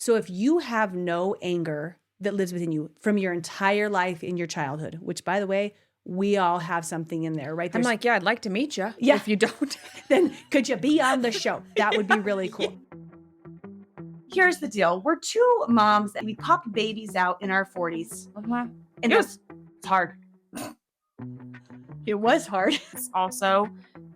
So if you have no anger that lives within you from your entire life in your childhood, which by the way, we all have something in there, right? I'm like, yeah, I'd like to meet you. Yeah. If you don't. Then could you be on the show? That would be really cool. Here's the deal. We're two moms and we popped babies out in our 40s. And it's hard. It was hard. It's also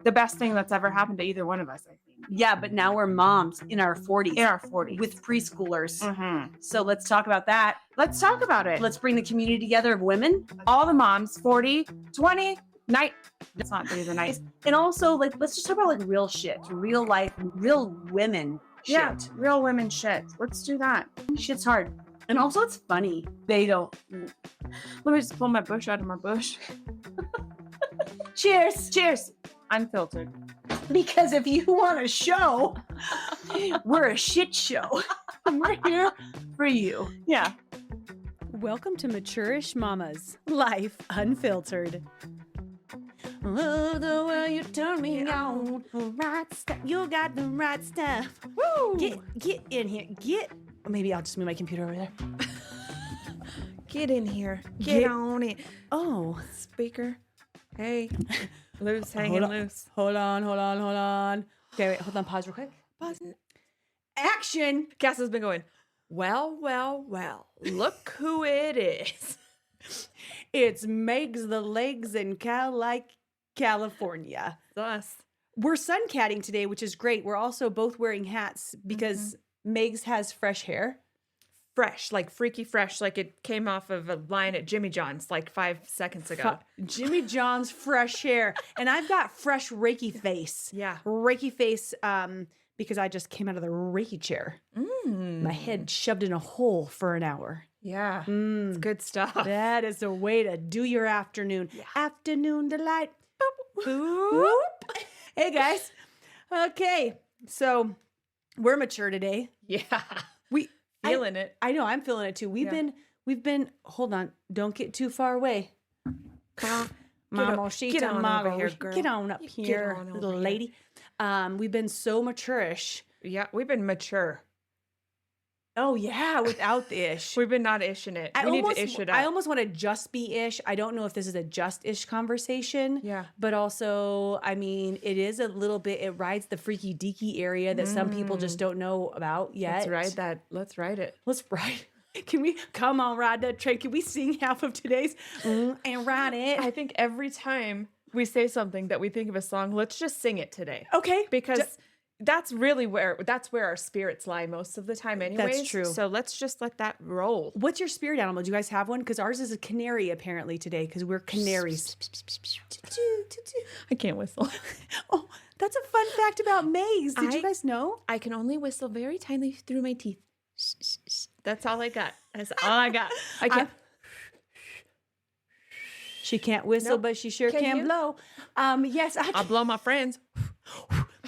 the best thing that's ever happened to either one of us, I think. Yeah, but now we're moms in our 40s. In our 40s. With preschoolers. Mm-hmm. So let's talk about that. Let's talk about it. Let's bring the community together of women. All the moms, 40, 20, night. That's not these are nice. And also, like, let's just talk about like real shit, real life, real women shit. Yeah, real women shit. Let's do that. Shit's hard. And also it's funny. They don't. Let me just pull my bush out of my bush. Cheers. Cheers. Unfiltered. Because if you want a show, we're a shit show. We're here for you. Yeah. Welcome to Mature-ish Mommas, Life Unfiltered. Oh, the way you turn me on. Right stuff. You got the right stuff. Woo! Get in here. Maybe I'll just move my computer over there. Get in here. Get on it. Oh. Speaker. Hey. Loose, hanging loose. Hold on. Okay, wait, hold on. Pause real quick. Pause. Action. Cass has been going, well. Look who it is. It's Megs the Legs in California. It's us. We're sun-catting today, which is great. We're also both wearing hats because Megs has fresh hair. Fresh, like freaky fresh, like it came off of a line at Jimmy John's like 5 seconds ago. Jimmy John's fresh hair. And I've got fresh Reiki face. Yeah. Reiki face because I just came out of the Reiki chair. My head shoved in a hole for an hour. Yeah. It's good stuff. That is the way to do your afternoon. Yeah. Afternoon delight. Boop, Boop. Hey, guys. Okay. So we're mature today. Yeah. Feeling it. I know. I'm feeling it too. We've been, hold on. Don't get too far away. Get on over here, girl. Get on up here, little lady. We've been so mature-ish. Yeah, we've been mature. Oh, yeah, without the ish. We've been not ishing it. We need to ish it up. I almost want to just be ish. I don't know if this is a just ish conversation. Yeah. But also, I mean, it is a little bit, it rides the freaky deaky area that some people just don't know about yet. Let's ride that. Let's ride it. Let's ride. Can we come on, ride that train? Can we sing half of today's and ride it? I think every time we say something that we think of a song, let's just sing it today. Okay. Because that's where our spirits lie most of the time anyways. That's true. So let's just let that roll. What's your spirit animal? Do you guys have one? Because ours is a canary apparently today because we're canaries. I can't whistle. Oh, that's a fun fact about Megs. Did you guys know? I can only whistle very tiny through my teeth. That's all I got. That's all I got. I can't. She can't whistle, but she sure can blow. Yes, I'll blow my friends.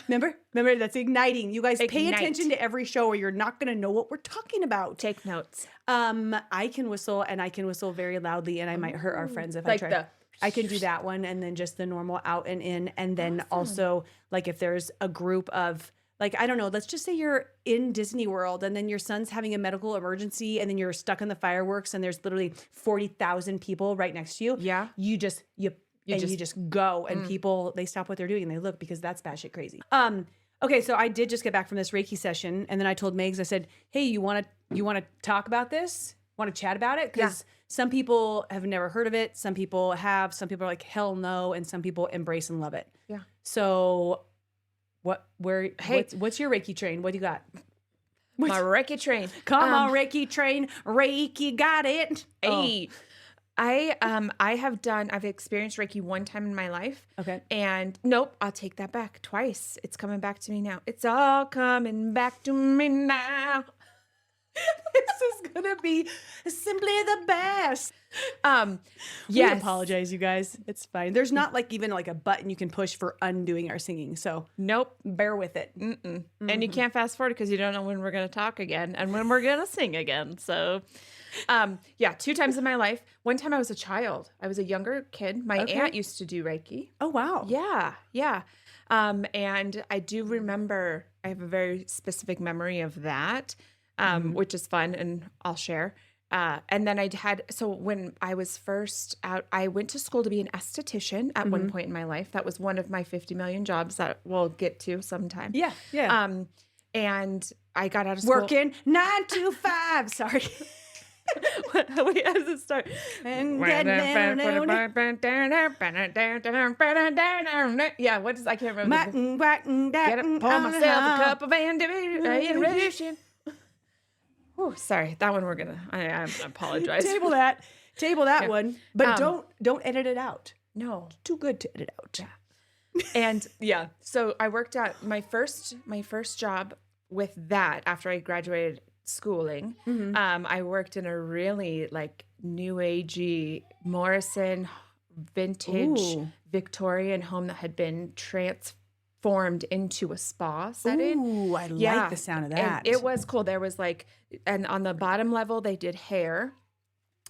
Remember, that's igniting. You guys pay attention to every show or you're not going to know what we're talking about. Take notes. I can whistle and I can whistle very loudly and I might hurt our friends if I try. I can do that one and then just the normal out and in. And then also like if there's a group of like, I don't know, let's just say you're in Disney World and then your son's having a medical emergency and then you're stuck in the fireworks and there's literally 40,000 people right next to you. Yeah. You just go and people, they stop what they're doing and they look because that's batshit crazy. Okay, so I did just get back from this Reiki session and then I told Megs, I said, hey, you want to talk about this? Want to chat about it? Because some people have never heard of it. Some people have. Some people are like, hell no. And some people embrace and love it. Yeah. So what's your Reiki train? What do you got? My Reiki train. Come on, Reiki train. Reiki got it. Hey. I've experienced Reiki one time in my life. Okay. And nope, I'll take that back twice. It's coming back to me now. It's all coming back to me now. This is going to be simply the best. Yes. We apologize, you guys. It's fine. There's not like even like a button you can push for undoing our singing. So nope, bear with it. And you can't fast forward because you don't know when we're going to talk again and when we're going to sing again. So 2 times in my life. One time I was a child. I was a younger kid. My aunt used to do Reiki. Oh, wow. Yeah. And I do remember, I have a very specific memory of that. which is fun, and I'll share. And then so when I was first out, I went to school to be an esthetician at one point in my life. That was one of my 50 million jobs that we'll get to sometime. Yeah. Yeah. And I got out of school. Working 9 to 5. Sorry. Wait, how does it start? Yeah, what is, I can't remember. Get up, pour myself a cup of inspiration. Oh, sorry. That one I apologize. Table that one. But don't edit it out. No. It's too good to edit out. Yeah. And yeah, so I worked at my first job with that after I graduated schooling. I worked in a really like new agey Morrison vintage Victorian home that had been transformed into a spa setting. Ooh, I like the sound of that. And it was cool. There was like, and on the bottom level they did hair,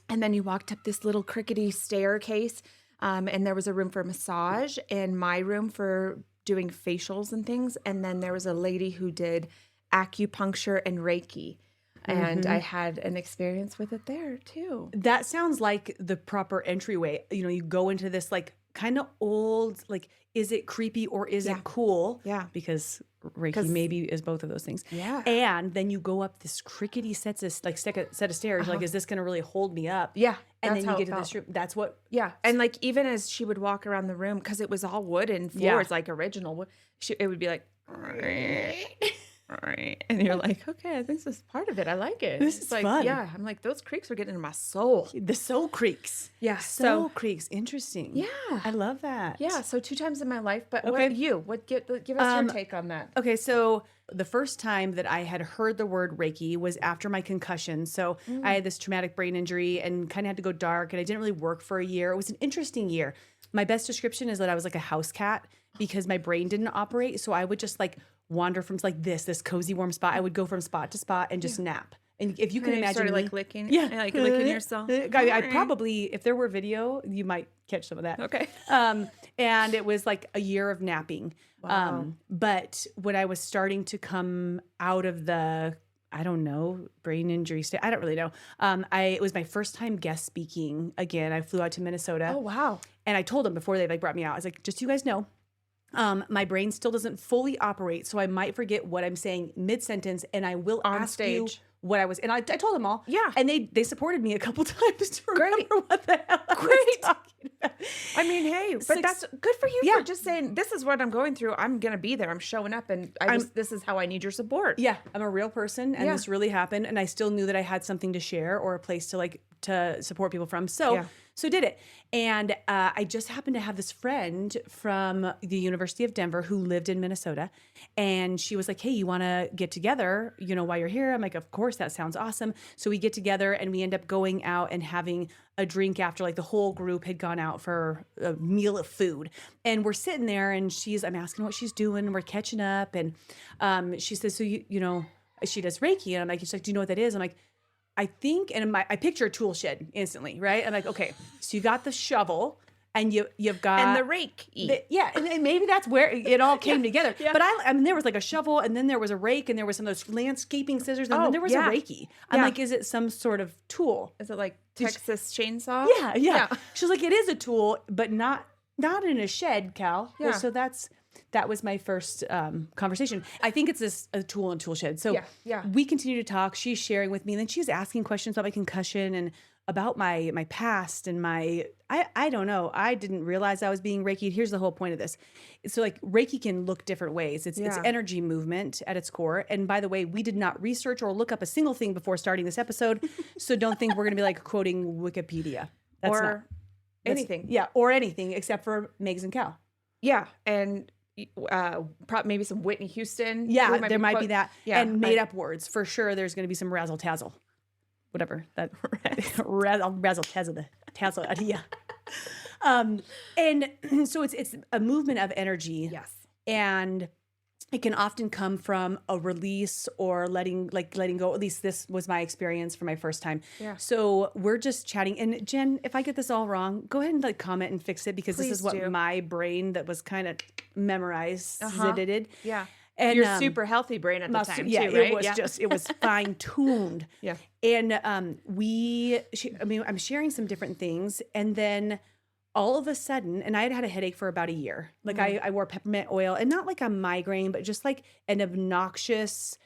and then you walked up this little crickety staircase, and there was a room for massage and my room for doing facials and things, and then there was a lady who did acupuncture and Reiki. And I had an experience with it there too. That sounds like the proper entryway. You know, you go into this like kind of old, like, is it creepy or is it cool? Yeah. Because Reiki maybe is both of those things. Yeah. And then you go up this crickety set of stairs. Like, is this going to really hold me up? Yeah. And then you get to this room. That's what. Yeah. And like, even as she would walk around the room, because it was all wooden floors, like original wood, it would be like, and you're like, okay, I think this is part of it. I like it. This is like, fun. Yeah. I'm like, those creaks were getting into my soul. The soul creaks. Yeah. Soul creaks. Interesting. Yeah. I love that. Yeah. So 2 times in my life. But okay. give us your take on that. Okay. So the first time that I had heard the word Reiki was after my concussion. So I had this traumatic brain injury and kind of had to go dark, and I didn't really work for a year. It was an interesting year. My best description is that I was like a house cat because my brain didn't operate. So I would just like wander from like this cozy warm spot. I would go from spot to spot and just nap. And if you can imagine, started like licking, like licking yourself. I probably, if there were video, you might catch some of that. Okay. And it was like a year of napping. Wow. But when I was starting to come out of the, I don't know, brain injury state, I don't really know. It was my first time guest speaking again. I flew out to Minnesota. Oh wow! And I told them before they like brought me out, I was like, just so you guys know, my brain still doesn't fully operate, so I might forget what I'm saying mid-sentence, and I will ask you what I was. And I told them all. Yeah. And they supported me a couple times to remember what the hell I was talking about. I mean, hey, but that's good for you for just saying, this is what I'm going through. I'm going to be there. I'm showing up, and this is how I need your support. Yeah. I'm a real person, and this really happened, and I still knew that I had something to share or a place to support people from. So did it. And I just happened to have this friend from the University of Denver who lived in Minnesota. And she was like, hey, you want to get together, while you're here? I'm like, of course, that sounds awesome. So we get together and we end up going out and having a drink after like the whole group had gone out for a meal of food. And we're sitting there and I'm asking what she's doing. And we're catching up. And she says, so she does Reiki. And I'm like, she's like, do you know what that is? I'm like, I think, and I picture a tool shed instantly, right? I'm like, okay, so you got the shovel and you've got... And the rake. And maybe that's where it all came together. Yeah. But I mean, there was like a shovel, and then there was a rake, and there was some of those landscaping scissors, and then there was a Reiki. I'm like, is it some sort of tool? Is it like Texas chainsaw? Yeah. She was like, it is a tool, but not in a shed, Cal. Yeah. So that was my first conversation. I think it's a tool and tool shed. So we continue to talk. She's sharing with me. And then she's asking questions about my concussion and about my past and I don't know. I didn't realize I was being Reiki'd. Here's the whole point of this. So like Reiki can look different ways. It's energy movement at its core. And by the way, we did not research or look up a single thing before starting this episode. So don't think we're going to be like quoting Wikipedia. Anything. Yeah. Or anything except for Megs and Cal. Yeah. And maybe some Whitney Houston. Yeah, there might be that. Yeah, and made up words. For sure, there's going to be some razzle tazzle. Whatever. That razzle tazzle idea. And so it's a movement of energy. Yes. And it can often come from a release or letting go. At least this was my experience for my first time. Yeah. So we're just chatting. And Jen, if I get this all wrong, go ahead and comment and fix it, because this is what my brain that was kind of memorized did. Yeah. And your super healthy brain at the time, too, right? It was fine tuned. Yeah. And I'm sharing some different things, and then all of a sudden, and I had a headache for about a year. Like I wore peppermint oil, and not like a migraine, but just like an obnoxious,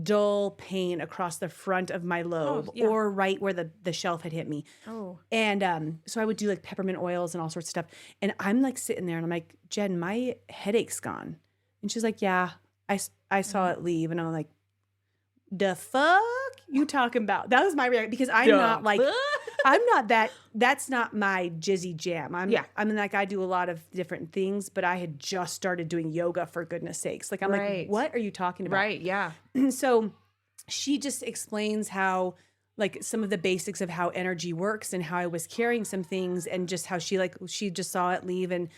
dull pain across the front of my lobe or right where the shelf had hit me. Oh. And so I would do like peppermint oils and all sorts of stuff. And I'm like sitting there and I'm like, Jen, my headache's gone. And she's like, yeah, I saw it leave. And I'm like, the fuck you talking about? That was my reaction, because I'm not like, I'm not that, that's not my jizzy jam. I mean, like I do a lot of different things, but I had just started doing yoga, for goodness sakes. Like, I'm like, what are you talking about? Right. Yeah. So she just explains how, like, some of the basics of how energy works and how I was carrying some things, and just how she just saw it leave. And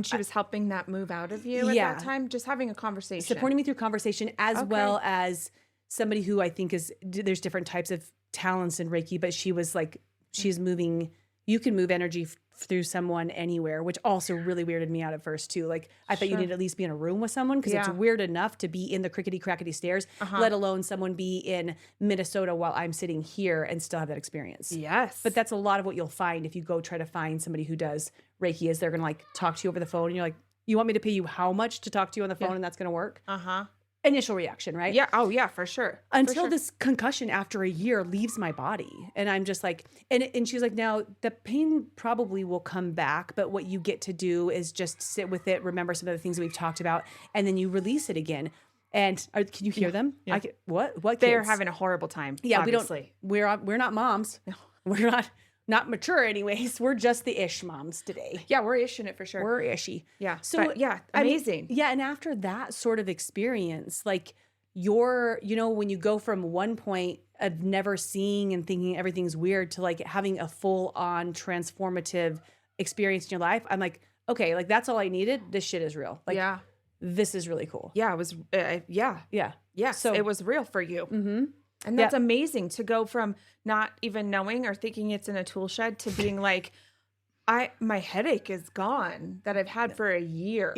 she was helping that move out of you at that time, just having a conversation. Supporting me through conversation, as well as somebody who I think there's different types of talents in Reiki, but she was like, she's moving, you can move energy through someone anywhere, which also really weirded me out at first too. Like, I thought you need to at least be in a room with someone, because it's weird enough to be in the crickety crackety stairs, let alone someone be in Minnesota while I'm sitting here and still have that experience. Yes. But that's a lot of what you'll find if you go try to find somebody who does Reiki, is they're going to like talk to you over the phone, and you're like, you want me to pay you how much to talk to you on the phone and that's going to work? Initial reaction, right? Yeah. Oh, yeah, for sure. Until this concussion after a year leaves my body. And I'm just like, and she's like, now the pain probably will come back, but what you get to do is just sit with it, remember some of the things that we've talked about, and then you release it again. And can you hear them? Yeah. What They're kids? having a horrible time. Yeah, obviously. We're not moms. No. We're not mature anyways. We're just the ish moms today. Yeah, we're ishing it for sure. We're ishy. Yeah. So amazing. I mean, and after that sort of experience, like when you go from one point of never seeing and thinking everything's weird to like having a full on transformative experience in your life, I'm like, okay, like that's all I needed. This shit is real. Like, this is really cool. Yeah, it was. Yeah. So it was real for you. Mm-hmm. And that's amazing to go from not even knowing or thinking it's in a tool shed to being like, my headache is gone that I've had for a year.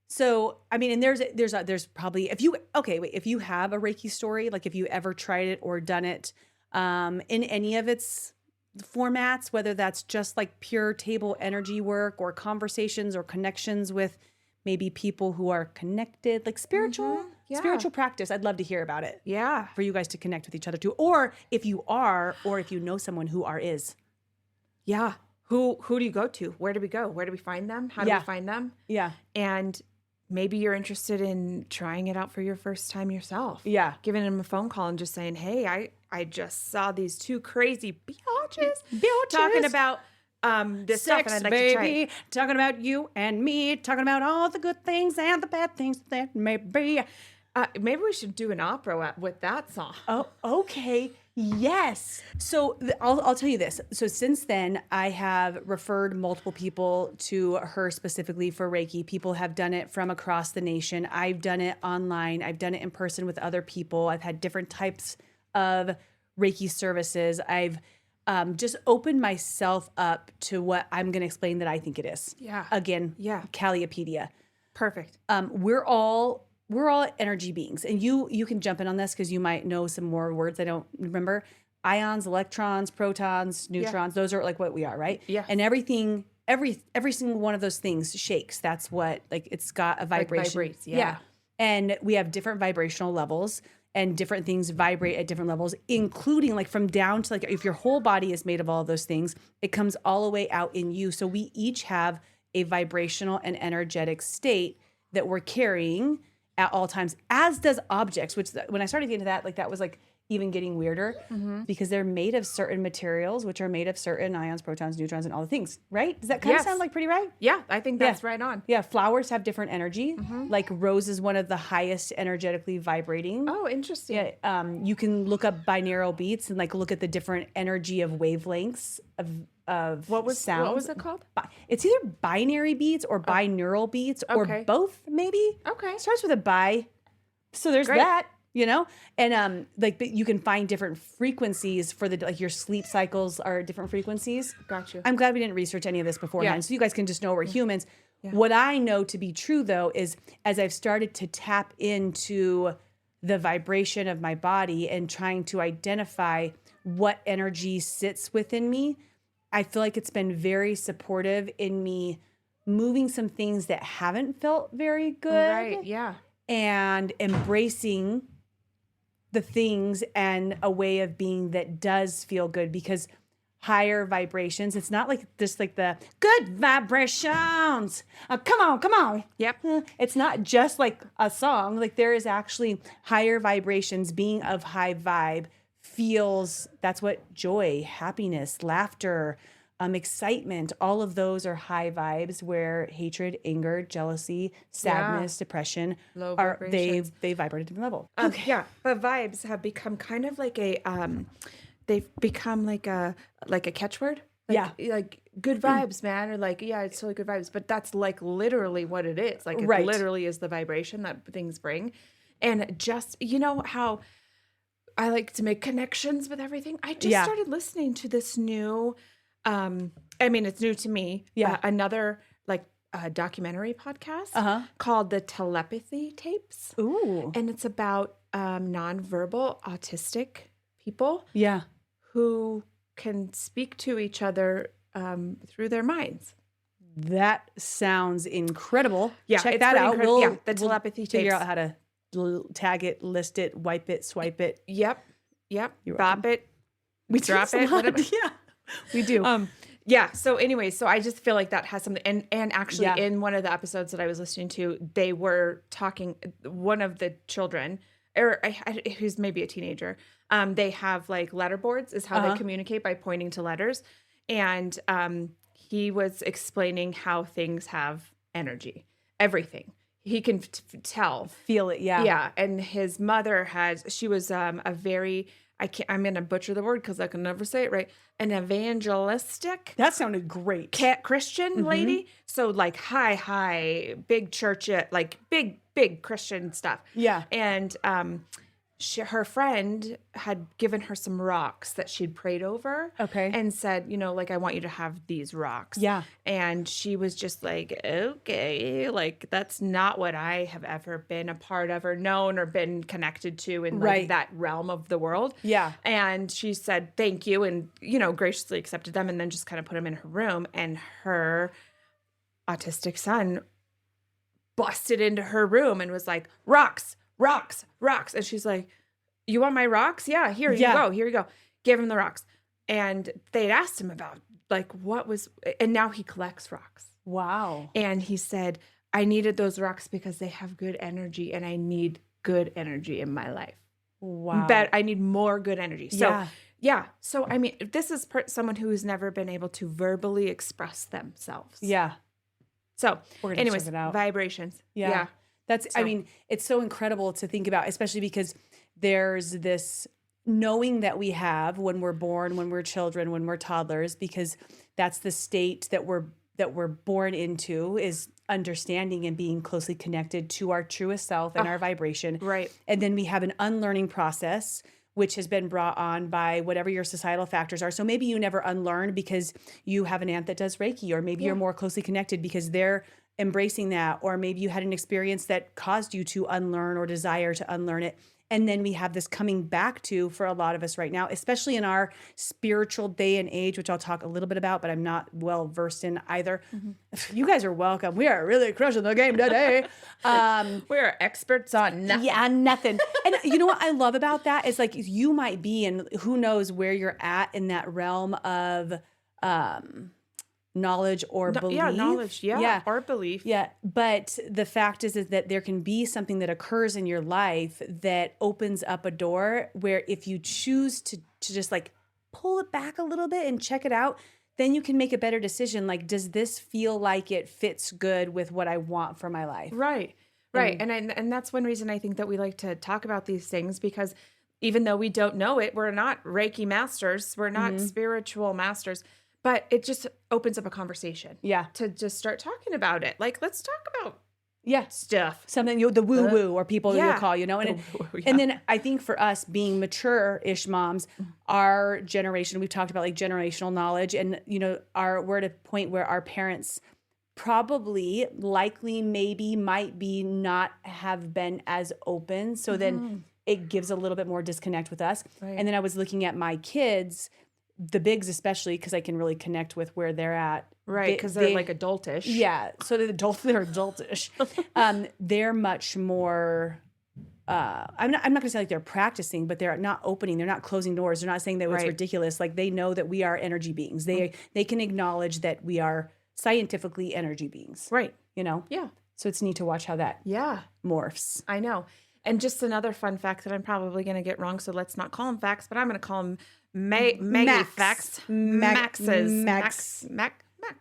So, I mean, and there's probably, if you have a Reiki story, like if you ever tried it or done it in any of its formats, whether that's just like pure table energy work or conversations or connections with maybe people who are connected, like spiritual practice, I'd love to hear about it. Yeah. For you guys to connect with each other too. Or if you are, or if you know someone who is. Yeah. Who do you go to? Where do we go? Where do we find them? How do we find them? Yeah. And maybe you're interested in trying it out for your first time yourself. Yeah. Giving them a phone call and just saying, hey, I just saw these two crazy bitches talking about this sex, stuff, and I'd like baby, to try it. talking about you and me, talking about all the good things and the bad things that may be. Maybe we should do an opera with that song. Oh, okay. Yes. So I'll tell you this. So since then, I have referred multiple people to her specifically for Reiki. People have done it from across the nation. I've done it online. I've done it in person with other people. I've had different types of Reiki services. I've just opened myself up to what I'm going to explain that I think it is. Yeah. Again, Caley-pedia. Perfect. We're all energy beings, and you can jump in on this because you might know some more words I don't remember. Ions, electrons, protons, neutrons. Those are like what we are, right? Yeah. And everything, every single one of those things shakes. That's what, like, it's got a vibration. Like vibrates, yeah. And we have different vibrational levels, and different things vibrate at different levels, including like from down to like, if your whole body is made of all of those things, it comes all the way out in you. So we each have a vibrational and energetic state that we're carrying at all times, as does objects, which when I started getting into that, like that was like even getting weirder because they're made of certain materials, which are made of certain ions, protons, neutrons, and all the things, right? Does that kind of sound like pretty right? Yeah, I think that's right on. Yeah, flowers have different energy. Like rose is one of the highest energetically vibrating. Oh, interesting. Yeah, you can look up binaural beats and like look at the different energy of wavelengths of sound. What was it called? It's either binary beats or binaural beats or both, maybe. Okay. It starts with a bi. So there's that, and like you can find different frequencies for like your sleep cycles are different frequencies. Gotcha. I'm glad we didn't research any of this beforehand, so you guys can just know we're humans. What I know to be true, though, is as I've started to tap into the vibration of my body and trying to identify what energy sits within me, I feel like it's been very supportive in me moving some things that haven't felt very good. Right, yeah. And embracing the things and a way of being that does feel good, because higher vibrations, it's not like just like the good vibrations. Come on. Yep. It's not just like a song. Like there is actually higher vibrations. Being of high vibe feels, that's what joy, happiness, laughter, excitement, all of those are high vibes, where hatred, anger, jealousy, sadness, depression Low are vibrations. they vibrate at a different level. Yeah, but vibes have become kind of like a they've become like a catchword. Like good vibes, man, or like it's totally good vibes, but that's like literally what it is. Like it literally is the vibration that things bring. And just how I like to make connections with everything. I just started listening to this new it's new to me. Another documentary podcast called The Telepathy Tapes. Ooh. And it's about nonverbal autistic people who can speak to each other through their minds. That sounds incredible. Yeah, check that out. The Telepathy Tapes. Figure out how to tag it, list it, wipe it, swipe it. Yep. Bop it. We drop it. Whatever. Yeah, we do. So anyway, so I just feel like that has something. And actually in one of the episodes that I was listening to, they were talking, one of the children, or who's maybe a teenager, they have like letter boards is how they communicate, by pointing to letters. And he was explaining how things have energy, everything. He can tell. Feel it, yeah. Yeah, and his mother she was a very, I'm going to butcher the word because I can never say it right, an evangelistic. That sounded great. Christian lady. So like high, big church, like big Christian stuff. Yeah. And her friend had given her some rocks that she'd prayed over. Okay. And said, like, I want you to have these rocks. Yeah. And she was just like, okay, like that's not what I have ever been a part of or known or been connected to in like that realm of the world. Yeah. And she said, thank you. And, graciously accepted them and then just kind of put them in her room. And her autistic son busted into her room and was like, rocks. And she's like, you want my rocks? Yeah, here you go. Give him the rocks. And they'd asked him about like and now he collects rocks. Wow. And he said, I needed those rocks because they have good energy and I need good energy in my life. Wow. But I need more good energy. So So, I mean, this is someone who has never been able to verbally express themselves. Yeah. So anyways, check it out. Vibrations. Yeah. I mean, it's so incredible to think about, especially because there's this knowing that we have when we're born, when we're children, when we're toddlers, because that's the state that we're born into, is understanding and being closely connected to our truest self and our vibration. Right. And then we have an unlearning process, which has been brought on by whatever your societal factors are. So maybe you never unlearn because you have an aunt that does Reiki, or maybe you're more closely connected because they're embracing that, or maybe you had an experience that caused you to unlearn or desire to unlearn it. And then we have this coming back to, for a lot of us right now, especially in our spiritual day and age, which I'll talk a little bit about, but I'm not well versed in either. Mm-hmm. You guys are welcome. We are really crushing the game today. We are experts on nothing. Yeah, nothing. And you know what I love about that is like you might be, and who knows where you're at in that realm of knowledge or belief. Yeah, knowledge. Yeah, or belief. Yeah, but the fact is that there can be something that occurs in your life that opens up a door where if you choose to just like pull it back a little bit and check it out, then you can make a better decision. Like, does this feel like it fits good with what I want for my life? Right. And that's one reason I think that we like to talk about these things, because even though we don't know it, we're not Reiki masters, we're not spiritual masters. But it just opens up a conversation. Yeah. To just start talking about it. Like, let's talk about stuff. Something, the woo-woo, or people you'll call, And, and then I think for us being mature-ish moms, our generation, we've talked about like generational knowledge, and, we're at a point where our parents probably, likely, maybe, might be not have been as open. So then it gives a little bit more disconnect with us. Right. And then I was looking at my kids, the bigs especially, because I can really connect with where they're at. Right, because they're like adultish. Yeah, so they're adultish. They're much more. I'm not going to say like they're practicing, but they're not opening. They're not closing doors. They're not saying that it's ridiculous. Like they know that we are energy beings. They can acknowledge that we are scientifically energy beings. Right. You know. Yeah. So it's neat to watch how that morphs. I know. And just another fun fact that I'm probably going to get wrong, so let's not call them facts, but I'm going to call them facts.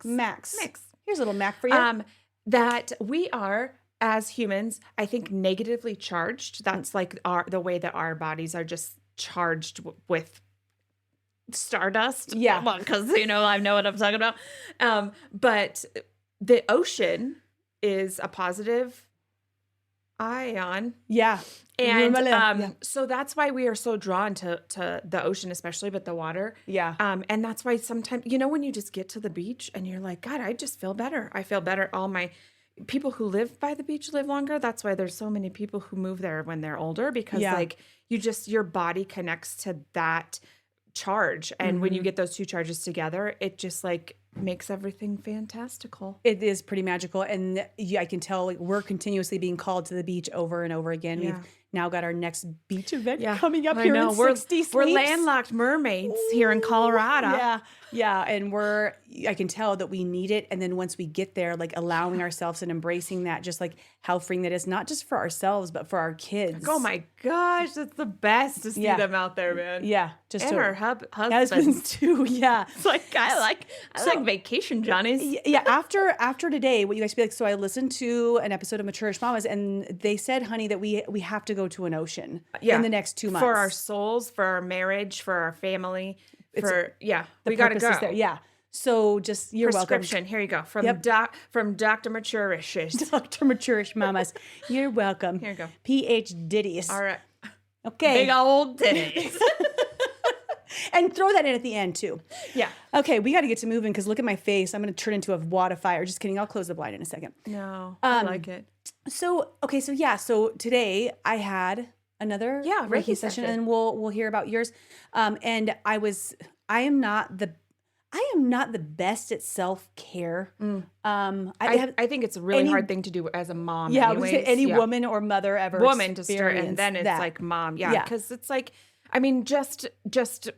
Max. Here's a little Mac for you. That we are, as humans, I think negatively charged. That's like the way that our bodies are just charged with stardust. Yeah. Because, I know what I'm talking about. But the ocean is a positive ion. Yeah. And so that's why we are so drawn to the ocean, especially, but the water. Yeah. And that's why sometimes, when you just get to the beach and you're like, God, I just feel better. I feel better. All my people who live by the beach live longer. That's why there's so many people who move there when they're older, because like your body connects to that charge. And when you get those two charges together, it just like makes everything fantastical. It is pretty magical. And I can tell like, we're continuously being called to the beach over and over again. We've now got our next beach event coming up here in 60 sleeps. We're landlocked mermaids here in Colorado. Yeah. And I can tell that we need it. And then once we get there, like allowing ourselves and embracing that, just like how freeing that is, not just for ourselves, but for our kids. Like, oh my gosh, that's the best to see them out there, man. Yeah. And our husbands too. Yeah. It's like, I like vacation Johnnies. Yeah. After today, what you guys be like, so I listened to an episode of Mature-ish Mommas, and they said, honey, that we have to go to an ocean in the next 2 months. For our souls, for our marriage, for our family. We got to go. There. Yeah. So just, you're prescription. welcome. Here you go. From Dr. Mature-ish. Dr. Mature-ish Mommas. You're welcome. Here you go. PH Ditties. All right. Okay. Big old ditties. And throw that in at the end too. Yeah. Okay, we got to get to moving because look at my face. I'm going to turn into a wad of fire. Just kidding. I'll close the blind in a second. No, I like it. So today I had another Reiki session, and we'll hear about yours. And I am not the best at self-care. I think it's a really hard thing to do as a mom. Yeah, anyways. I would say any woman or mother ever to start, and then it's like mom. Yeah, because it's like, I mean, just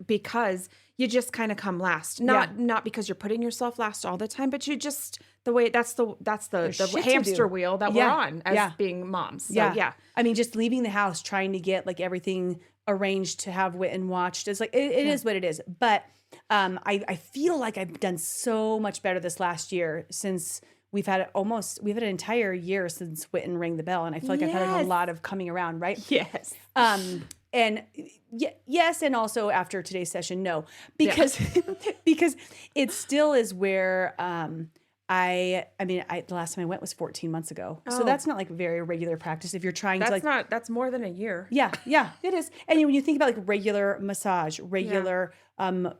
because you just kind of come last, not because you're putting yourself last all the time, but you just that's the hamster wheel that we're on as being moms. So, yeah. I mean, just leaving the house, trying to get like everything arranged to have wit and watched is like it is what it is. But I feel like I've done so much better this last year since we've had an entire year since Wit and Ring the Bell, and I feel like I've had a lot of coming around, right? Yes. And yes, and also after today's session, no, because because it still is where I mean, the last time I went was 14 months ago, so that's not like very regular practice. If you're trying to like, that's more than a year. Yeah, it is. And when you think about like regular massage, regular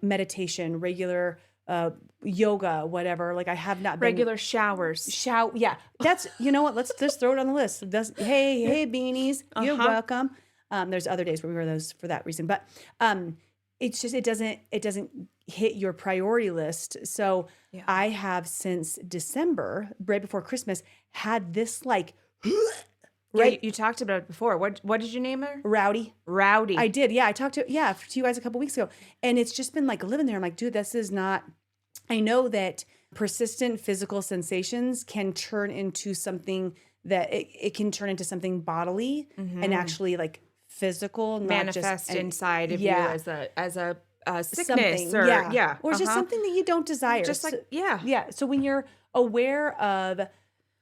meditation, regular yoga, whatever, like I have not been regular showers. Yeah, that's what. Let's just throw it on the list. Hey, beanies, you're welcome. There's other days where we wear those for that reason, but it's just it doesn't hit your priority list. So I have since December, right before Christmas, had this like right. You talked about it before. What did you name her? Rowdy. I did. Yeah, I talked to you guys a couple weeks ago, and it's just been like living there. I'm like, dude, this is not. I know that persistent physical sensations can turn into something that it can turn into something bodily and actually like physical, manifest inside of you as a sickness something, or just something that you don't desire. Just like So when you're aware of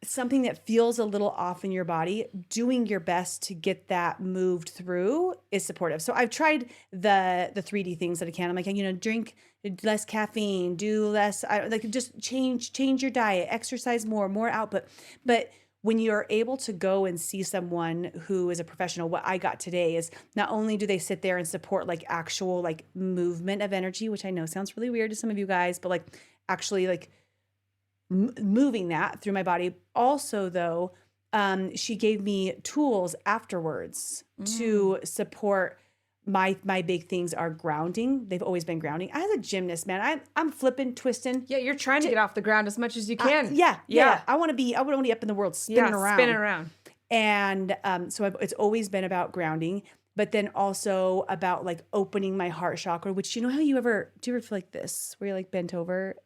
something that feels a little off in your body, doing your best to get that moved through is supportive. So I've tried the 3D things that I can. I'm like, drink less caffeine, do less, just change your diet, exercise more output. But when you're able to go and see someone who is a professional, what I got today is not only do they sit there and support like actual like movement of energy, which I know sounds really weird to some of you guys, but like actually like moving that through my body. Also, though, she gave me tools afterwards to support my big things are grounding. They've always been grounding. As a gymnast, man, I'm flipping, twisting. Yeah, you're trying to get off the ground as much as you can. Yeah. I want to be up in the world, spinning around. And so it's always been about grounding, but then also about like opening my heart chakra, which, you know how do you ever feel like this, where you're like bent over,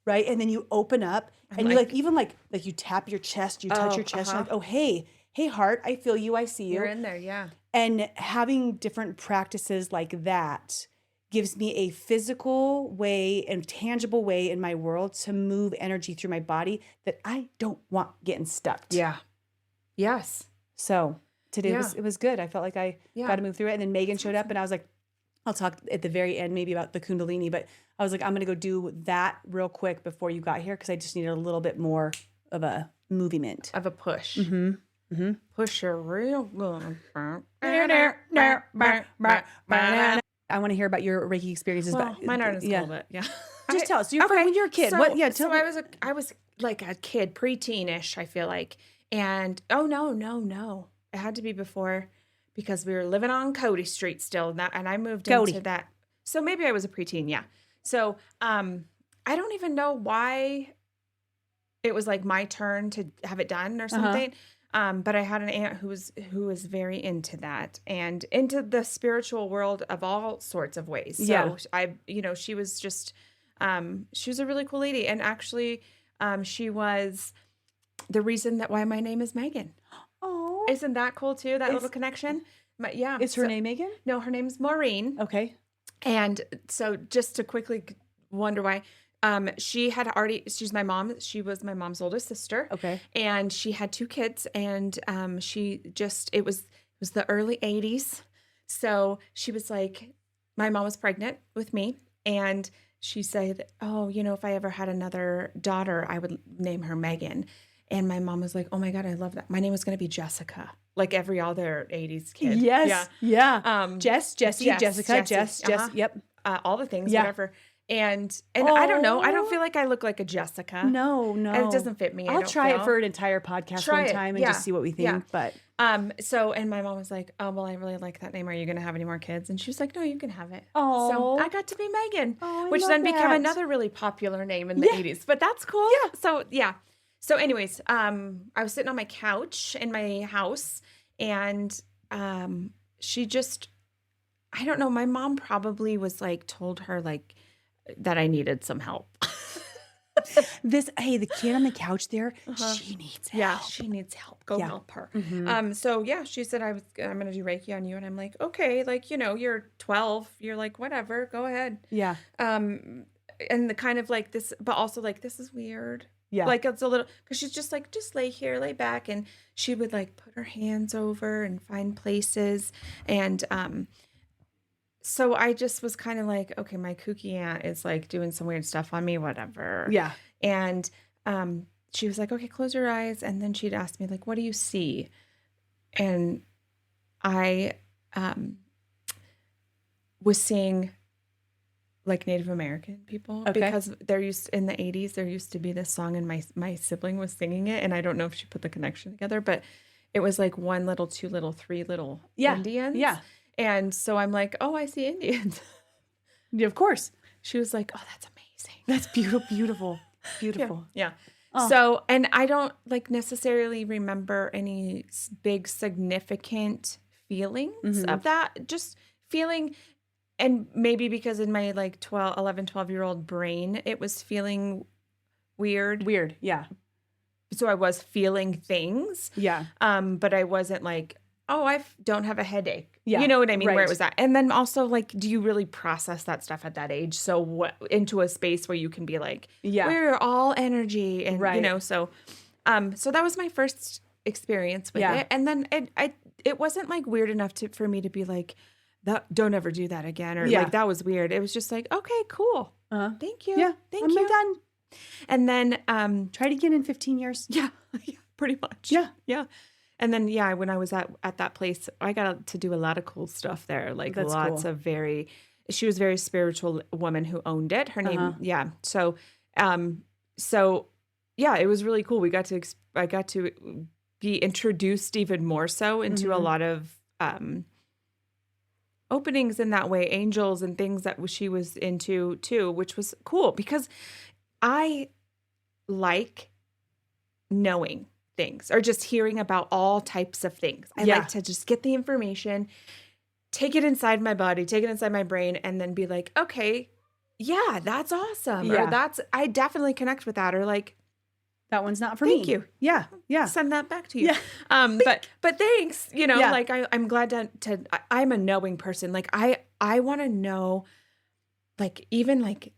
right? And then you open up and you like, even like you tap your chest, you touch your chest, you're like, oh, hey heart, I feel you, I see you. You're in there, yeah. And having different practices like that gives me a physical way and tangible way in my world to move energy through my body that I don't want getting stuck. Yeah. Yes. So today it was good. I felt like I got to move through it. And then Megan showed up and I was like, I'll talk at the very end maybe about the Kundalini, but I was like, I'm going to go do that real quick before you got here because I just needed a little bit more of a movement. Of a push. Push her real good. I want to hear about your Reiki experiences. Well, mine aren't as cool, but yeah. Just tell us. So when you're a kid. So I was like a kid, preteenish, I feel like. And no. It had to be before because we were living on Cody Street still. And I moved into that. So maybe I was a preteen, yeah. So I don't even know why it was like my turn to have it done or something. But I had an aunt who was very into that and into the spiritual world of all sorts of ways. So she was just, she was a really cool lady. And actually, she was the reason that why my name is Megan. Oh, isn't that cool too? That little connection. But yeah. Is her name Megan? No, her name's Maureen. Okay. And so just to quickly wonder why, she's my mom. She was my mom's oldest sister. Okay. And she had 2 kids and it was the early 80s. So she was like, my mom was pregnant with me and she said, oh, if I ever had another daughter, I would name her Megan. And my mom was like, oh my God, I love that. My name was going to be Jessica, like every other 80s kid. Yes. Yeah. Jessie, Jessica, Jess. Yep. All the things, whatever. And I don't know. I don't feel like I look like a Jessica. No. And it doesn't fit me. I'll try it for an entire podcast one time and just see what we think. Yeah. But and my mom was like, oh, well, I really like that name. Are you going to have any more kids? And she was like, no, you can have it. Oh. So I got to be Megan, which then became another really popular name in the 80s. But that's cool. Yeah. So, yeah. So anyways, I was sitting on my couch in my house and she just, I don't know, my mom probably was like, told her like that I needed some help. The kid on the couch there, she needs help. Yeah, she needs help. Go help her. Mm-hmm. So yeah, she said I'm going to do Reiki on you. And I'm like, okay, like, you're 12. You're like, whatever, go ahead. Yeah. And the kind of like this, but also like, this is weird. Yeah. Like it's a little, because she's just like, just lay here, lay back. And she would like put her hands over and find places. And so I just was kind of like, okay, my kooky aunt is like doing some weird stuff on me, whatever. Yeah. And she was like, okay, close your eyes. And then she'd ask me like, what do you see? And I was seeing like Native American people because in the 80s, there used to be this song and my sibling was singing it. And I don't know if she put the connection together, but it was like 1 little, 2 little, 3 little Indians. Yeah. And so I'm like, oh, I see Indians. Yeah, of course. She was like, oh, that's amazing. That's beautiful. Yeah. Oh. So, and I don't like necessarily remember any big significant feelings of that, just feeling. And maybe because in my like 12-year-old brain, it was feeling weird. Yeah. So I was feeling things. Yeah. But I wasn't like, oh, I don't have a headache. Yeah. You know what I mean? Right. Where it was at. And then also like, do you really process that stuff at that age? So into a space where you can be like, we're all energy. And, so that was my first experience with it. And then it wasn't like weird enough for me to be like, don't ever do that again. Or like, that was weird. It was just like, okay, cool. Thank you. Yeah. Thank you. I'm done. And then, try it again in 15 years. Yeah. Pretty much. Yeah. Yeah. And then, when I was at that place, I got to do a lot of cool stuff there. Like That's lots cool. of she was a very spiritual woman who owned it. Her name, So it was really cool. I got to be introduced even more so into a lot of openings in that way, angels and things that she was into too, which was cool because I like knowing things or just hearing about all types of things. I like to just get the information, take it inside my body, take it inside my brain, and then be like, okay, yeah, that's awesome. Or I definitely connect with that. Or like, that one's not for me. Thank you. Yeah. Yeah. Send that back to you. Yeah. But thanks, like I'm glad I'm a knowing person. Like I want to know, like, even like,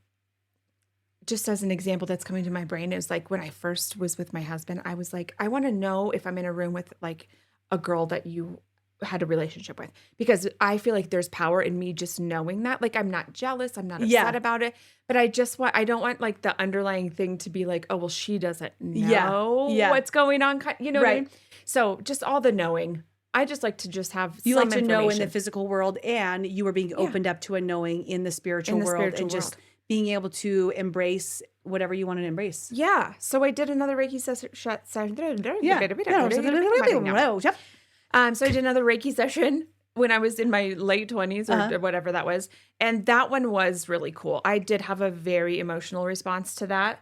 just as an example that's coming to my brain is like when I first was with my husband, I was like, I want to know if I'm in a room with like a girl that you had a relationship with, because I feel like there's power in me just knowing that. Like, I'm not jealous, I'm not upset about it, but I don't want like the underlying thing to be like, oh, well, she doesn't know what's going on. You know what I mean? So just all the knowing. I just like to just have you like to know in the physical world, and you were being opened up to a knowing in the spiritual world, and just being able to embrace whatever you want to embrace. Yeah. So I did another Reiki session. So I did another Reiki session when I was in my late 20s or whatever that was. And that one was really cool. I did have a very emotional response to that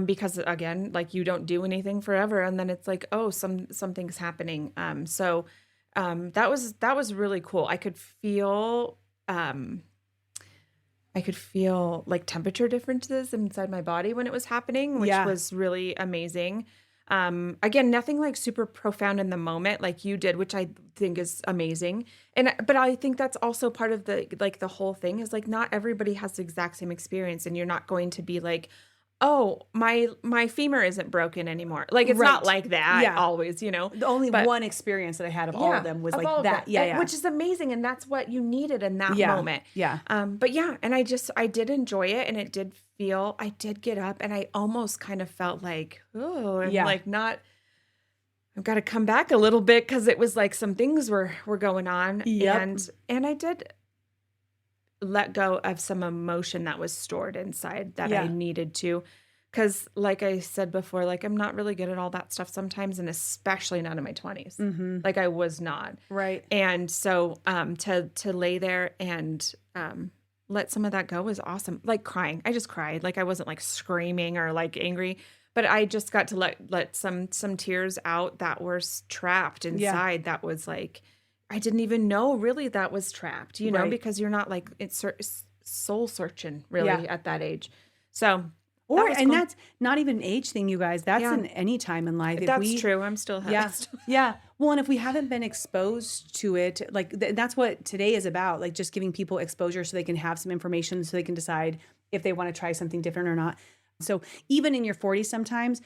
because, again, like you don't do anything forever. And then it's like, oh, something's happening. So that was really cool. I could feel like temperature differences inside my body when it was happening, which was really amazing. Again, nothing like super profound in the moment like you did, which I think is amazing. But I think that's also part of the whole thing is like, not everybody has the exact same experience, and you're not going to be like, oh, my femur isn't broken anymore. Like, it's not like that always, The only one experience that I had of all of them was like that. Yeah. Which is amazing. And that's what you needed in that moment. Yeah. But and I did enjoy it, and it did feel, I did get up, and I almost kind of felt like, oh, I'm like not, I've got to come back a little bit, because it was like some things were going on. Yep. And I did let go of some emotion that was stored inside that I needed to. Because like I said before, like I'm not really good at all that stuff sometimes, and especially not in my 20s. Mm-hmm. Like I was not. Right. And so to lay there and let some of that go was awesome. Like crying. I just cried. Like I wasn't like screaming or like angry, but I just got to let some tears out that were trapped inside. That was like, I didn't even know really that was trapped, know, because you're not like it's soul searching really at that age. So, that's not even an age thing, you guys. That's in any time in life. That's true. I'm still yeah. Well, and if we haven't been exposed to it, like that's what today is about. Like just giving people exposure so they can have some information, so they can decide if they want to try something different or not. So even in your 40s, sometimes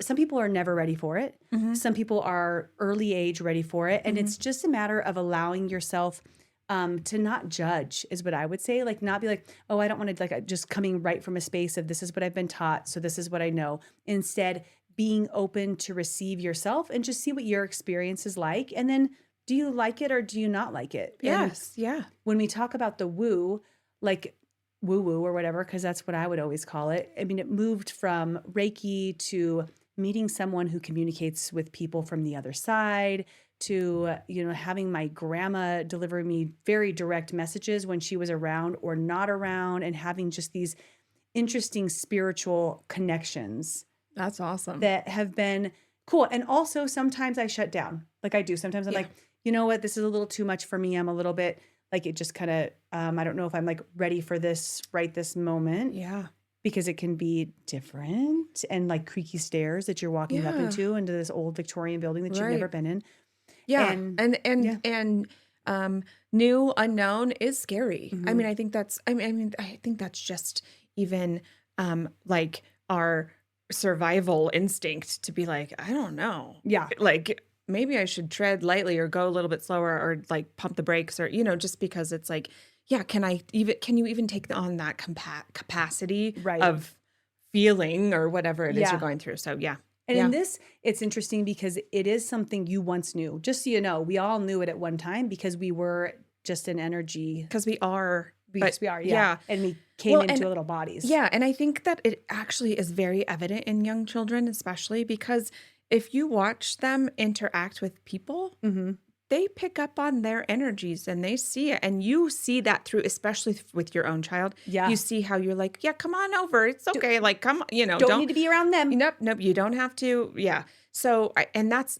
some people are never ready for it. Mm-hmm. Some people are early age ready for it. And it's just a matter of allowing yourself to not judge is what I would say. Like not be like, oh, I don't want to like just coming right from a space of this is what I've been taught, so this is what I know. Instead, being open to receive yourself and just see what your experience is like. And then do you like it or do you not like it? Yes. And when we talk about the woo, like woo-woo or whatever, because that's what I would always call it. I mean, it moved from Reiki to meeting someone who communicates with people from the other side to, having my grandma deliver me very direct messages when she was around or not around, and having just these interesting spiritual connections. That's awesome. That have been cool. And also sometimes I shut down. Like I do. Sometimes I'm like, you know what? This is a little too much for me. I'm a little bit like it just kind of, I don't know if I'm like ready for this right this moment. Yeah. Because it can be different and like creaky stairs that you're walking up into this old Victorian building that you've never been in. Yeah. And new unknown is scary. Mm-hmm. I mean, I think that's just even like our survival instinct to be like, I don't know. Yeah. Like maybe I should tread lightly or go a little bit slower or like pump the brakes or, just because it's like, can you even take on that capacity of feeling or whatever it is you're going through? So, And in this, it's interesting because it is something you once knew. Just so you know, we all knew it at one time because we were just an energy. Because we are Yes, we are. Yeah. And we came into little bodies. Yeah. And I think that it actually is very evident in young children, especially because if you watch them interact with people, they pick up on their energies and they see it. And you see that through, especially with your own child. Yeah. You see how you're like, yeah, come on over. It's okay. Like, come, don't need to be around them. Nope. You don't have to. Yeah. So, and that's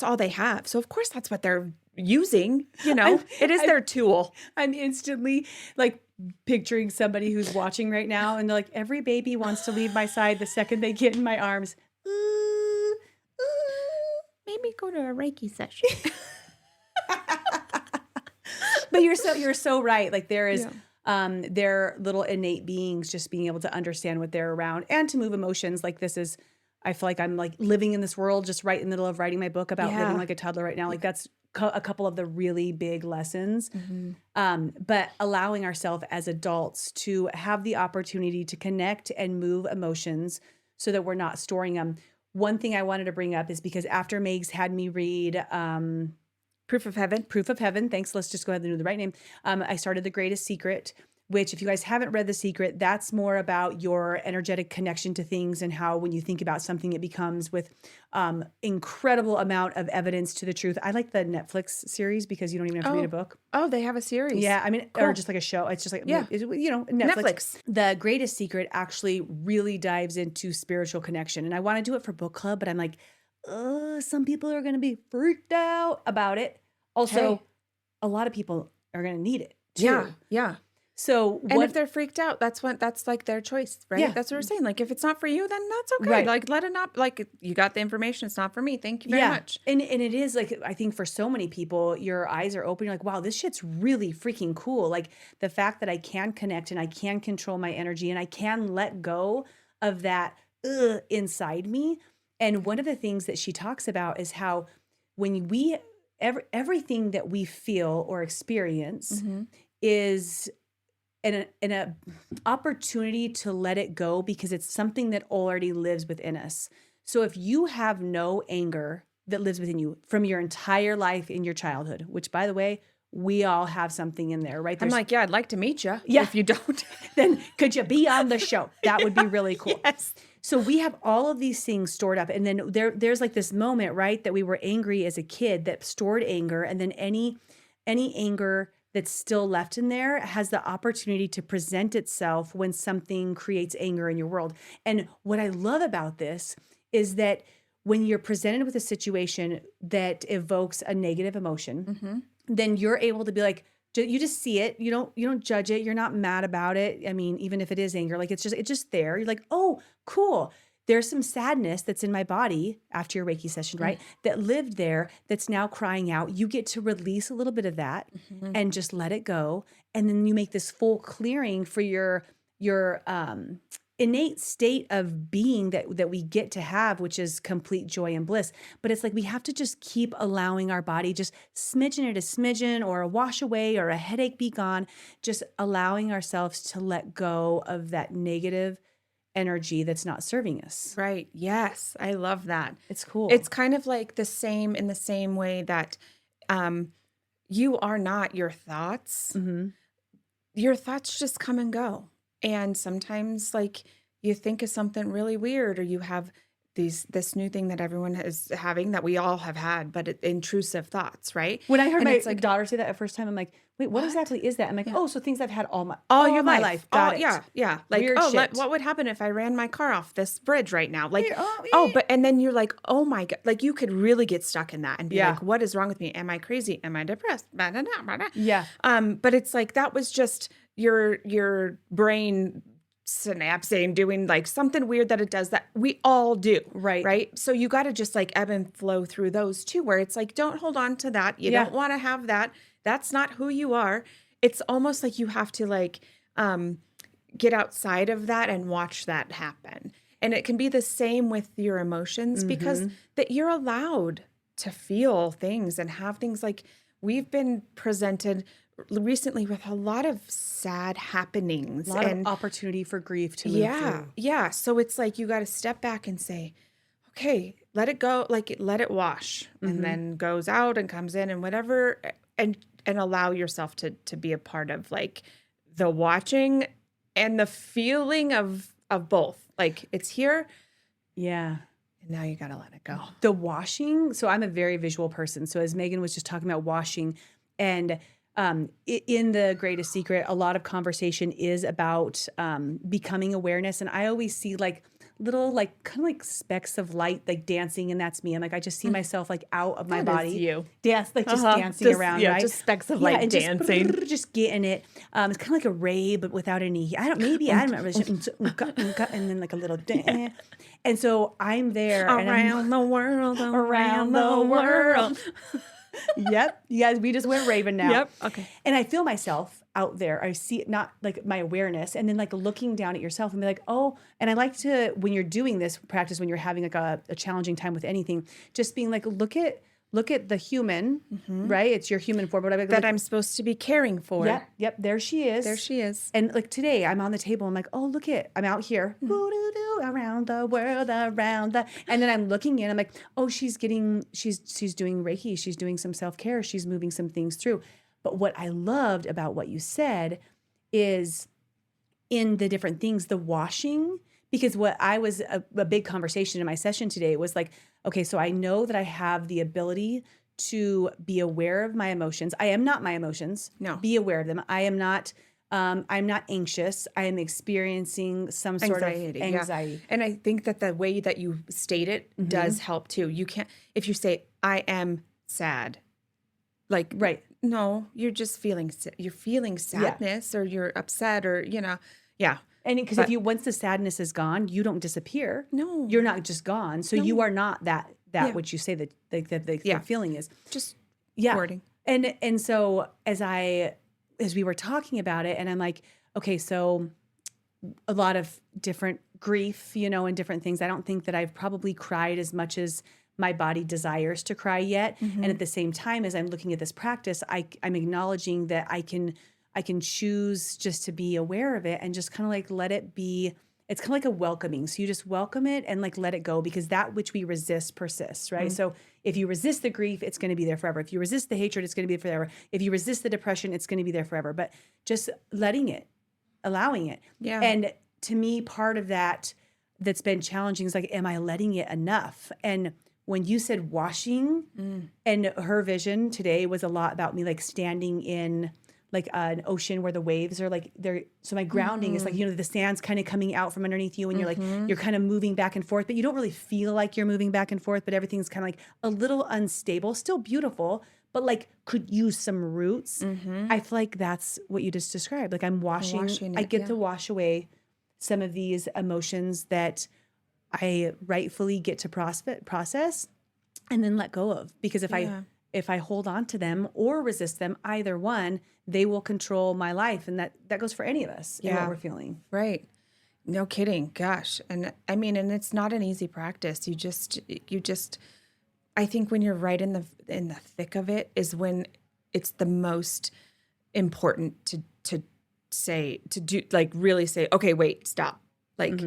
all they have. So of course that's what they're using, it is their tool. I'm instantly like picturing somebody who's watching right now and they're like, every baby wants to leave my side the second they get in my arms. Maybe go to a Reiki session. But you're so right. Like there is their little innate beings just being able to understand what they're around and to move emotions. Like I feel like I'm like living in this world just right in the middle of writing my book about living like a toddler right now. Like that's a couple of the really big lessons. But allowing ourselves as adults to have the opportunity to connect and move emotions so that we're not storing them. One thing I wanted to bring up is because after Megs had me read Proof of Heaven. Thanks. Let's just go ahead and do the right name. I started The Greatest Secret, which if you guys haven't read The Secret, that's more about your energetic connection to things and how when you think about something, it becomes with incredible amount of evidence to the truth. I like the Netflix series because you don't even have to read a book. Oh, they have a series. Yeah. I mean, or just like a show. It's just like, Netflix. The Greatest Secret actually really dives into spiritual connection. And I want to do it for book club, but I'm like, some people are going to be freaked out about it. Also, a lot of people are going to need it too. Yeah. So, and if they're freaked out, that's like their choice, right? Yeah. That's what we're saying. Like, if it's not for you, then that's okay. Right. Like, let it not, like, you got the information. It's not for me. Thank you very much. And it is like, I think for so many people, your eyes are open. You're like, wow, this shit's really freaking cool. Like the fact that I can connect and I can control my energy and I can let go of that inside me. And one of the things that she talks about is how when everything that we feel or experience is an opportunity to let it go because it's something that already lives within us. So if you have no anger that lives within you from your entire life in your childhood, which by the way, we all have something in there, right? I'm like, yeah, I'd like to meet you. Yeah. If you don't, then could you be on the show? That would be really cool. Yes. So we have all of these things stored up. And then there's like this moment, right, that we were angry as a kid that stored anger. And then any anger that's still left in there has the opportunity to present itself when something creates anger in your world. And what I love about this is that when you're presented with a situation that evokes a negative emotion, then you're able to be like, you just see it. You don't judge it. You're not mad about it. I mean, even if it is anger, like it's just there. You're like, oh, cool. There's some sadness that's in my body after your Reiki session, right? That lived there, that's now crying out. You get to release a little bit of that and just let it go. And then you make this full clearing for your innate state of being that we get to have, which is complete joy and bliss. But it's like we have to just keep allowing our body, just smidgen at a smidgen or a wash away or a headache be gone, just allowing ourselves to let go of that negative energy that's not serving us. Right. Yes. I love that. It's cool. It's kind of like in the same way that you are not your thoughts. Your thoughts just come and go. And sometimes like you think of something really weird or you have this new thing that everyone is having that we all have had, but intrusive thoughts, right? When I heard my daughter say that at first time, I'm like, wait, what exactly is that? I'm like, oh, so things I've had all your life. Got it. Yeah. Like, weird shit. What would happen if I ran my car off this bridge right now? Like, and then you're like, oh my God, like you could really get stuck in that and be like, what is wrong with me? Am I crazy? Am I depressed? Yeah. But it's like, that was just your brain synapsing doing like something weird that it does that we all do. Right. So you got to just like ebb and flow through those too, where it's like, don't hold on to that. You don't want to have that. That's not who you are. It's almost like you have to like get outside of that and watch that happen. And it can be the same with your emotions because that you're allowed to feel things and have things. Like we've been presented recently with a lot of sad happenings. A lot of opportunity for grief to move through. Yeah. So it's like you got to step back and say, okay, let it go, like let it wash and then goes out and comes in and whatever and allow yourself to be a part of like the watching and the feeling of both. Like it's here. Yeah. And now you got to let it go. The washing. So I'm a very visual person. So as Megan was just talking about washing, and in The Greatest Secret, a lot of conversation is about becoming awareness. And I always see like little, like kind of like specks of light, like dancing. And that's me. I'm like, I just see myself like out of my body. You. Dance, like just dancing around, right? Just specks of light and dancing. Just getting it. It's kind of like a ray, but without any, I don't remember. And then like a little dance. And so I'm there. Around the world, around the world. Yep. You guys, we just went Raven now. Yep. Okay. And I feel myself out there. I see it, not like my awareness, and then like looking down at yourself and be like, oh, and I like to, when you're doing this practice, when you're having like a challenging time with anything, just being like, look at the human, right? It's your human form. But that I'm supposed to be caring for. Yep. There she is. There she is. And like today, I'm on the table. I'm like, oh, look I'm out here. Around the world, around the. And then I'm looking in. I'm like, oh, she's doing Reiki. She's doing some self-care. She's moving some things through. But what I loved about what you said is in the different things, the washing, because what I was a big conversation in my session today was like, okay, so I know that I have the ability to be aware of my emotions. I am not my emotions. No. Be aware of them. I'm not anxious. I am experiencing some sort of anxiety. Yeah. And I think that the way that you state it does help too. You can't, if you say, I am sad, like, right. No, you're just feeling sadness or you're upset or, yeah. And because once the sadness is gone, you don't disappear. No. You're not just gone. So you are not that which you say that the feeling is. Just yeah. wording. And so as we were talking about it, and I'm like, okay, so a lot of different grief, and different things. I don't think that I've probably cried as much as my body desires to cry yet. And at the same time, as I'm looking at this practice, I'm acknowledging that I can choose just to be aware of it and just kind of like let it be. It's kind of like a welcoming. So you just welcome it and like let it go, because that which we resist persists, right? So if you resist the grief, it's going to be there forever. If you resist the hatred, it's going to be there forever. If you resist the depression, it's going to be there forever. But just letting it, allowing it. Yeah. And to me, part of that's been challenging is like, am I letting it enough? And when you said washing, and her vision today was a lot about me like standing in like an ocean where the waves are like there. So my grounding is like, the sand's kind of coming out from underneath you, and you're like, you're kind of moving back and forth, but you don't really feel like you're moving back and forth, but everything's kind of like a little unstable, still beautiful, but like could use some roots. I feel like that's what you just described. Like I'm washing I get to wash away some of these emotions that I rightfully get to process and then let go of, because if I hold on to them or resist them, either one, they will control my life. And that goes for any of us and what we're feeling. Right. No kidding. Gosh. And I mean, and it's not an easy practice. You just, I think when you're right in the thick of it is when it's the most important to do, like really say, okay, wait, stop. Like,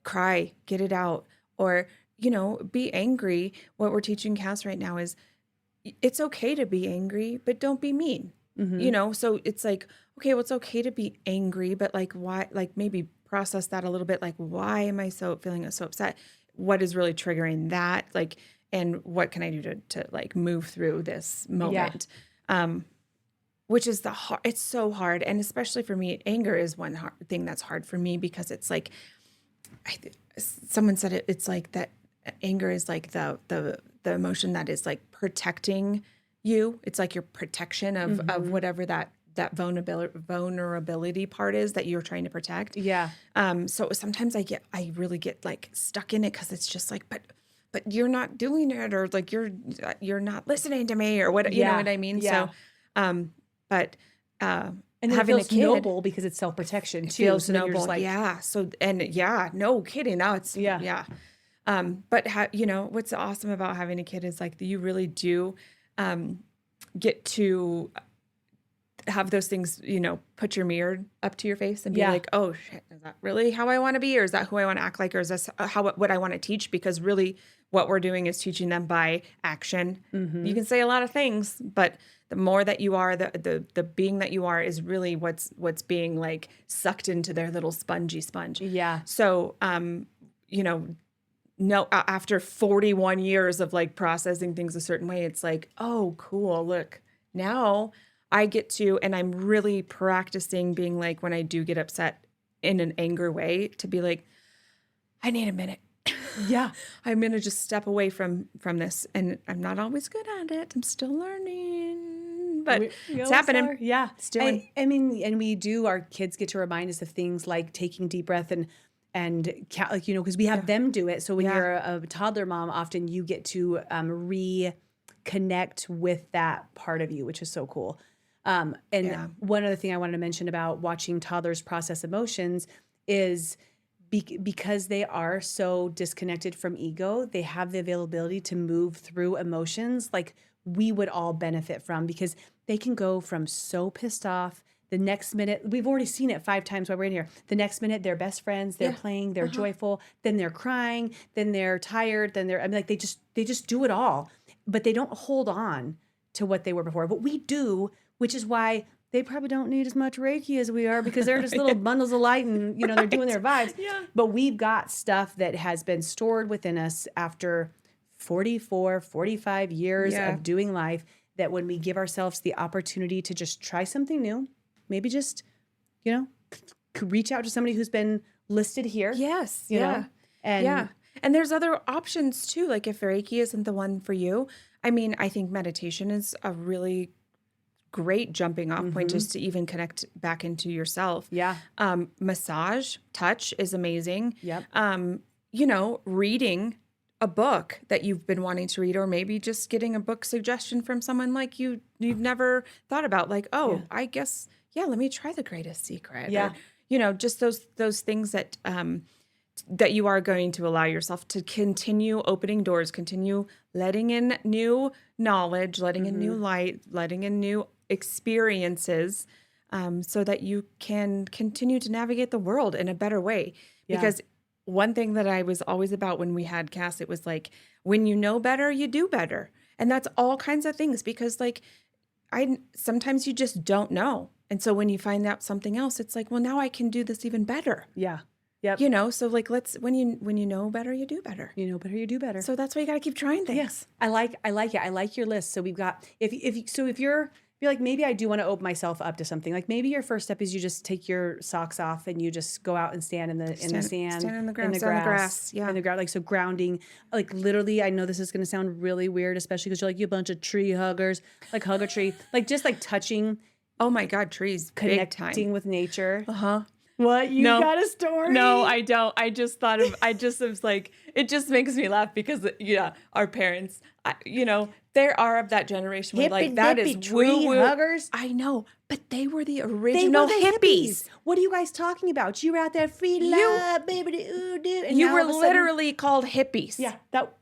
cry, get it out. Or, be angry. What we're teaching Cass right now is it's okay to be angry, but don't be mean. So it's like, okay, well, it's okay to be angry, but like, why, like maybe process that a little bit. Like, why am I feeling so upset? What is really triggering that? Like, and what can I do to like move through this moment? Which is it's so hard. And especially for me, anger is one thing that's hard for me, because it's like, someone said it's like that anger is like the emotion that is like protecting you. It's like your protection of whatever that vulnerability part is that you're trying to protect. Yeah. So sometimes I really get like stuck in it, because it's just like, but you're not doing it, or like you're not listening to me, or what, you know what I mean? Yeah. So, and then having it feels noble because it's self-protection too. Feels so noble. like, So, no kidding. Now it's, but what's awesome about having a kid is like, you really do, get to, have those things, put your mirror up to your face and be like, oh shit, is that really how I want to be? Or is that who I want to act like? Or is this what I want to teach? Because really what we're doing is teaching them by action. Mm-hmm. You can say a lot of things, but the more that you are, the being that you are is really what's being like sucked into their little spongy sponge. Yeah. So, no, after 41 years of like processing things a certain way, it's like, oh, cool. Look, now I get to, and I'm really practicing being like, when I do get upset in an anger way, to be like, I need a minute. Yeah. I'm going to just step away from this. And I'm not always good at it. I'm still learning, but it's happening. Yeah. It's doing. I mean, and our kids get to remind us of things like taking deep breath and like, because we have them do it. So when you're a toddler mom, often you get to reconnect with that part of you, which is so cool. One other thing I wanted to mention about watching toddlers process emotions is because they are so disconnected from ego, they have the availability to move through emotions like we would all benefit from, because they can go from so pissed off. The next minute, we've already seen it 5 times while we're in here. The next minute, they're best friends, they're playing, they're joyful, then they're crying, then they're tired, then they just do it all. But they don't hold on to what they were before. But we do, which is why they probably don't need as much Reiki as we are, because they're just little bundles of light and, they're doing their vibes. Yeah. But we've got stuff that has been stored within us after 44, 45 years of doing life, that when we give ourselves the opportunity to just try something new, maybe just, reach out to somebody who's been listed here. Yes. You know? And there's other options too. Like if Reiki isn't the one for you, I mean, I think meditation is a really great jumping off point just to even connect back into yourself. Yeah. Massage, touch is amazing. Yep. Reading a book that you've been wanting to read, or maybe just getting a book suggestion from someone like you've never thought about, like, I guess, let me try The Greatest Secret. Yeah. Or, just those things that that you are going to allow yourself to continue opening doors, continue letting in new knowledge, letting in new light, letting in new experiences, so that you can continue to navigate the world in a better way. Yeah. Because one thing that I was always about when we had Cass, it was like, when you know better, you do better. And that's all kinds of things, because like sometimes you just don't know. And so when you find out something else, it's like, well, now I can do this even better. Yeah. Yep. So like when you know better, you do better. You know better, you do better. So that's why you got to keep trying things. Yes. I like it. I like your list. So we've got, if you're like, maybe I do want to open myself up to something. Like maybe your first step is you just take your socks off and you just go out and stand in the sand, stand in the grass, in the grass, in the ground. Like, so grounding, like literally, I know this is going to sound really weird, especially because you're like, you a bunch of tree huggers, like hug a tree, like just like touching. Oh my God, trees, connecting with nature. Uh-huh. What? You got a story? No, I don't. I just was like, it just makes me laugh because, our parents, they are of that generation where like that is tree huggers. I know, but they were the original hippies. What are you guys talking about? You were out there free love, baby, and you were literally called hippies. Yeah,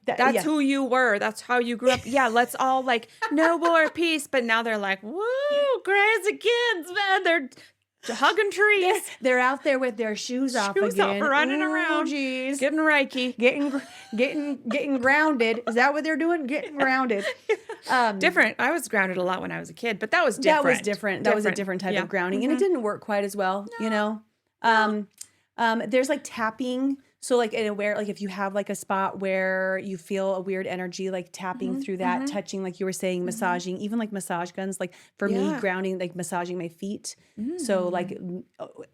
that's who you were. That's how you grew up. Yeah, let's all like no more peace. But now they're like, woo, crazy kids, man. They're hugging trees. They're out there with their shoes off again, running around, geez, getting Reiki, getting grounded. Is that what they're doing? Getting grounded. Different. I was grounded a lot when I was a kid, but that was different. That was a different type of grounding, and it didn't work quite as well. No. There's like tapping. So like if you have like a spot where you feel a weird energy, like tapping through that, touching, like you were saying, massaging, even like massage guns, like for me, grounding, like massaging my feet. So like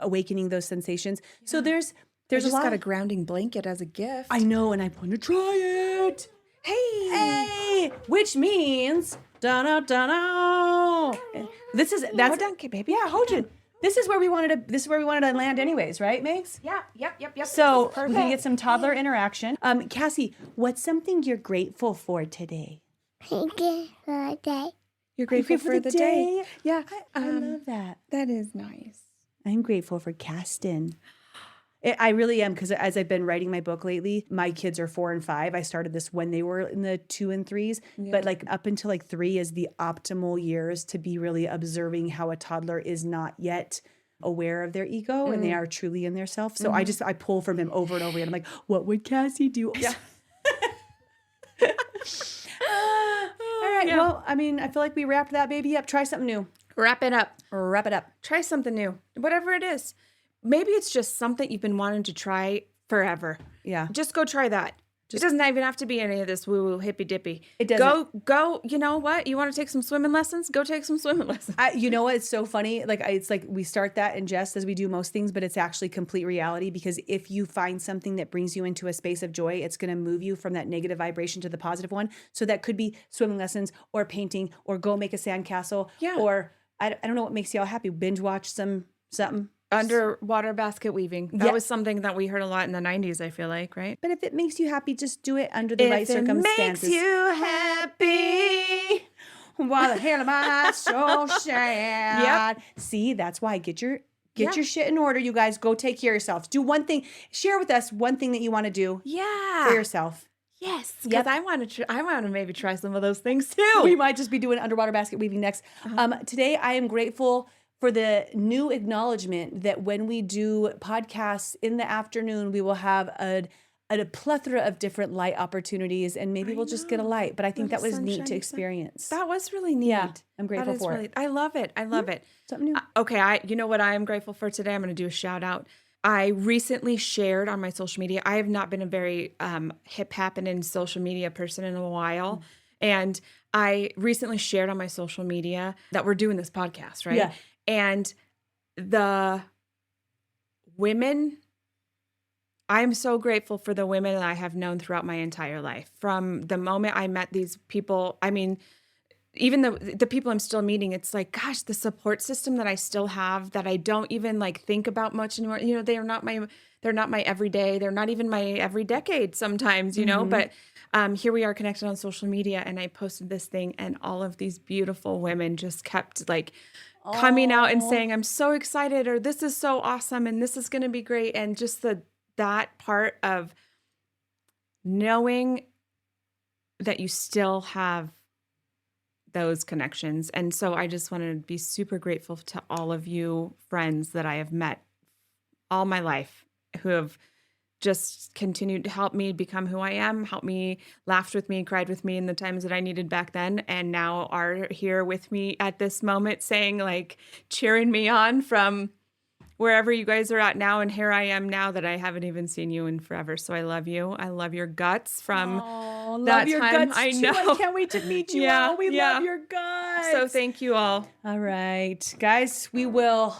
awakening those sensations. Yeah. So there's I just got a grounding blanket as a gift. I know, and I want to try it. Hey, which means that's donkey, baby. Yeah, Hojin. This is where we wanted to land anyways, right, Megs? Yeah, yep. So we're gonna get some toddler interaction. Cassie, what's something you're grateful for today? I'm grateful for the day. You're grateful for the day? Yeah, I love that. That is nice. I'm grateful for Caston. I really am, because as I've been writing my book lately, my kids are 4 and 5. I started this when they were in the 2 and 3s, but like up until like 3 is the optimal years to be really observing how a toddler is not yet aware of their ego and they are truly in their self. So I pull from him over and over again. I'm like, what would Cassie do? Yeah. All right. Yeah. Well, I mean, I feel like we wrapped that baby up. Try something new. Wrap it up. Wrap it up. Try something new. Whatever it is. Maybe it's just something you've been wanting to try forever. Yeah. Just go try that. It doesn't even have to be any of this woo-woo hippy-dippy. It doesn't. Go, you know what? You want to take some swimming lessons? Go take some swimming lessons. You know what? It's so funny. It's like we start that in jest as we do most things, but it's actually complete reality, because if you find something that brings you into a space of joy, it's going to move you from that negative vibration to the positive one. So that could be swimming lessons or painting or go make a sandcastle. Yeah. Or I don't know what makes y'all happy. Binge watch something. Underwater basket weaving. That was something that we heard a lot in the 90s, I feel like, right? But if it makes you happy, just do it under the right circumstances. If it makes you happy. Why the hell am I so sad? Yep. See, that's why. Get your shit in order, you guys. Go take care of yourselves. Do one thing. Share with us one thing that you want to do for yourself. Yes, because I want to maybe try some of those things too. We might just be doing underwater basket weaving next. Today, I am grateful for the new acknowledgement that when we do podcasts in the afternoon, we will have a plethora of different light opportunities, and maybe we'll just get a light. But I think that was neat to experience. That was really neat. Yeah, I'm grateful for it. I love it. I love it. Something new. Okay, you know what I am grateful for today? I'm going to do a shout out. I recently shared on my social media. I have not been a very hip happening social media person in a while. And I recently shared on my social media that we're doing this podcast, right? Yeah. And the women, I'm so grateful for the women that I have known throughout my entire life. From the moment I met these people, I mean, even the people I'm still meeting, it's like, gosh, the support system that I still have that I don't even like think about much anymore. You know, they're not my everyday. They're not even my every decade sometimes, you know, but here we are connected on social media, and I posted this thing, and all of these beautiful women just kept like coming out and saying, I'm so excited, or this is so awesome, and this is going to be great. And just that part of knowing that you still have those connections. And so I just want to be super grateful to all of you friends that I have met all my life, who have just continued to help me become who I am, helped me, laughed with me, cried with me in the times that I needed back then, and now are here with me at this moment saying, like, cheering me on from wherever you guys are at now. And here I am now that I haven't even seen you in forever. So I love you. I love your guts from that your time. Guts I too. know. I can't wait to meet you all. We love your guts. So thank you all. All right, guys, we will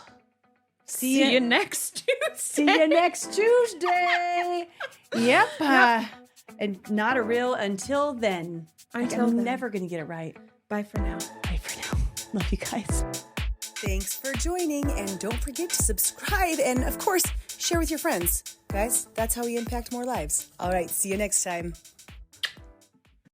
see you next Tuesday. See you next Tuesday. Yep. And not a real until then. I'm never going to get it right. Bye for now. Bye for now. Love you guys. Thanks for joining, and don't forget to subscribe and, of course, share with your friends. Guys, that's how we impact more lives. All right, see you next time.